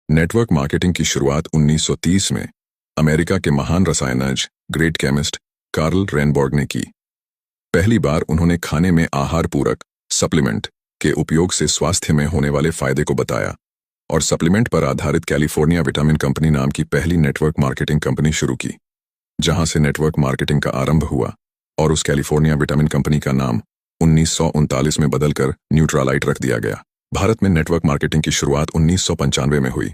Network marketing की शुरुआत 1930 में अमेरिका के महान रसायनज्ञ ग्रेट केमिस्ट कार्ल रेनबॉर्ग ने की। पहली बार उन्होंने खाने में आहार पूरक सप्लीमेंट के उपयोग से स्वास्थ्य में होने वाले फायदे को बताया और सप्लीमेंट पर आधारित कैलिफोर्निया विटामिन कंपनी नाम की पहली नेटवर्क मार्केटिंग कंपनी शुरू की, जहां से नेटवर्क मार्केटिंग का आरंभ हुआ और उस कैलिफोर्निया विटामिन कंपनी का नाम 1939 में बदलकर न्यूट्रालाइट रख दिया गया। भारत में नेटवर्क मार्केटिंग की शुरुआत 1995 में हुई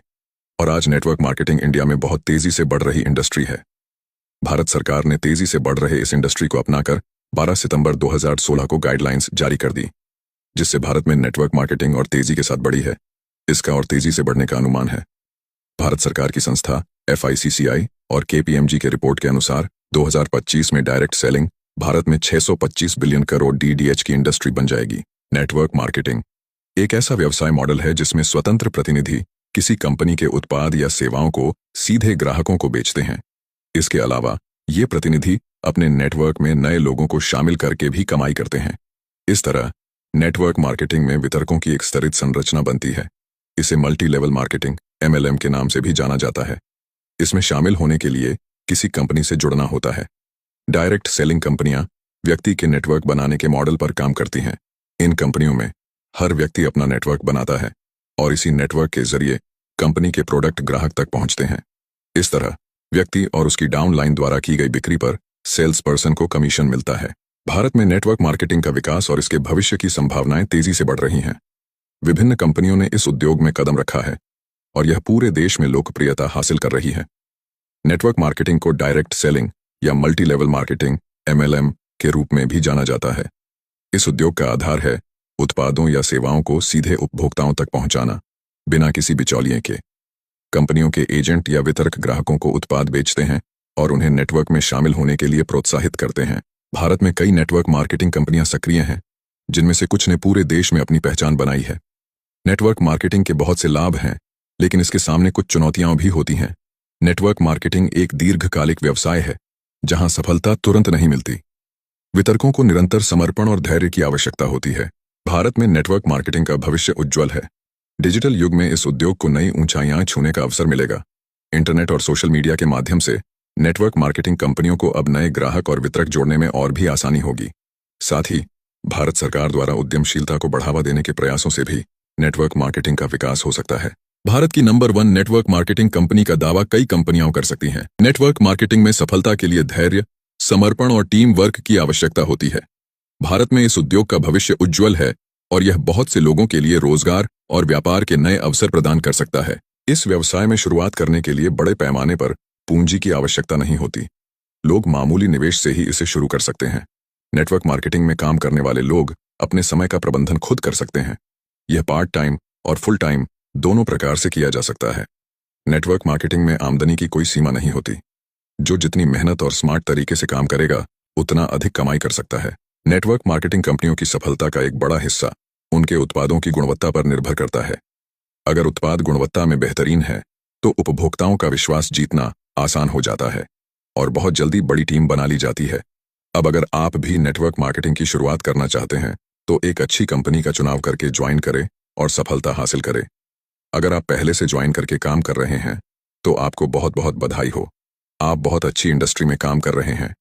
और आज नेटवर्क मार्केटिंग इंडिया में बहुत तेजी से बढ़ रही इंडस्ट्री है। भारत सरकार ने तेजी से बढ़ रहे इस इंडस्ट्री को अपनाकर 12 सितंबर 2016 को गाइडलाइंस जारी कर दी, जिससे भारत में नेटवर्क मार्केटिंग और तेजी के साथ बढ़ी है। इसका और तेजी से बढ़ने का अनुमान है। भारत सरकार की संस्था FICCI और KPMG के रिपोर्ट के अनुसार 2025 में डायरेक्ट सेलिंग भारत में 625 बिलियन करोड़ DDH की इंडस्ट्री बन जाएगी। नेटवर्क मार्केटिंग एक ऐसा व्यवसाय मॉडल है जिसमें स्वतंत्र प्रतिनिधि किसी कंपनी के उत्पाद या सेवाओं को सीधे ग्राहकों को बेचते हैं। इसके अलावा ये प्रतिनिधि अपने नेटवर्क में नए लोगों को शामिल करके भी कमाई करते हैं। इस तरह नेटवर्क मार्केटिंग में वितरकों की एक स्तरित संरचना बनती है। इसे मल्टी लेवल मार्केटिंग MLM के नाम से भी जाना जाता है। इसमें शामिल होने के लिए किसी कंपनी से जुड़ना होता है। डायरेक्ट सेलिंग कंपनियां व्यक्ति के नेटवर्क बनाने के मॉडल पर काम करती हैं। इन कंपनियों में हर व्यक्ति अपना नेटवर्क बनाता है और इसी नेटवर्क के जरिए कंपनी के प्रोडक्ट ग्राहक तक पहुंचते हैं। इस तरह व्यक्ति और उसकी डाउनलाइन द्वारा की गई बिक्री पर सेल्स पर्सन को कमीशन मिलता है। भारत में नेटवर्क मार्केटिंग का विकास और इसके भविष्य की संभावनाएं तेजी से बढ़ रही हैं। विभिन्न कंपनियों ने इस उद्योग में कदम रखा है और यह पूरे देश में लोकप्रियता हासिल कर रही है। नेटवर्क मार्केटिंग को डायरेक्ट सेलिंग या मल्टी लेवल मार्केटिंग MLM के रूप में भी जाना जाता है। इस उद्योग का आधार है उत्पादों या सेवाओं को सीधे उपभोक्ताओं तक पहुंचाना, बिना किसी बिचौलिए के। कंपनियों के एजेंट या वितरक ग्राहकों को उत्पाद बेचते हैं और उन्हें नेटवर्क में शामिल होने के लिए प्रोत्साहित करते हैं। भारत में कई नेटवर्क मार्केटिंग कंपनियां सक्रिय हैं, जिनमें से कुछ ने पूरे देश में अपनी पहचान बनाई है। नेटवर्क मार्केटिंग के बहुत से लाभ हैं, लेकिन इसके सामने कुछ चुनौतियां भी होती हैं। नेटवर्क मार्केटिंग एक दीर्घकालिक व्यवसाय है, जहां सफलता तुरंत नहीं मिलती। वितरकों को निरंतर समर्पण और धैर्य की आवश्यकता होती है। भारत में नेटवर्क मार्केटिंग का भविष्य उज्ज्वल है। डिजिटल युग में इस उद्योग को नई ऊंचाइयां छूने का अवसर मिलेगा। इंटरनेट और सोशल मीडिया के माध्यम से नेटवर्क मार्केटिंग कंपनियों को अब नए ग्राहक और वितरक जोड़ने में और भी आसानी होगी। साथ ही भारत सरकार द्वारा उद्यमशीलता को बढ़ावा देने के प्रयासों से भी नेटवर्क मार्केटिंग का विकास हो सकता है। भारत की नंबर 1 नेटवर्क मार्केटिंग कंपनी का दावा कई कंपनियां कर सकती हैं। नेटवर्क मार्केटिंग में सफलता के लिए धैर्य, समर्पण और टीम वर्क की आवश्यकता होती है। भारत में इस उद्योग का भविष्य उज्ज्वल है और यह बहुत से लोगों के लिए रोजगार और व्यापार के नए अवसर प्रदान कर सकता है। इस व्यवसाय में शुरुआत करने के लिए बड़े पैमाने पर पूंजी की आवश्यकता नहीं होती। लोग मामूली निवेश से ही इसे शुरू कर सकते हैं। नेटवर्क मार्केटिंग में काम करने वाले लोग अपने समय का प्रबंधन खुद कर सकते हैं। यह पार्ट टाइम और फुल टाइम दोनों प्रकार से किया जा सकता है। नेटवर्क मार्केटिंग में आमदनी की कोई सीमा नहीं होती। जो जितनी मेहनत और स्मार्ट तरीके से काम करेगा, उतना अधिक कमाई कर सकता है। नेटवर्क मार्केटिंग कंपनियों की सफलता का एक बड़ा हिस्सा उनके उत्पादों की गुणवत्ता पर निर्भर करता है। अगर उत्पाद गुणवत्ता में बेहतरीन है, तो उपभोक्ताओं का विश्वास जीतना आसान हो जाता है और बहुत जल्दी बड़ी टीम बना ली जाती है। अब अगर आप भी नेटवर्क मार्केटिंग की शुरुआत करना चाहते हैं, तो एक अच्छी कंपनी का चुनाव करके ज्वाइन करें और सफलता हासिल करें। अगर आप पहले से ज्वाइन करके काम कर रहे हैं, तो आपको बहुत बहुत बधाई हो। आप बहुत अच्छी इंडस्ट्री में काम कर रहे हैं।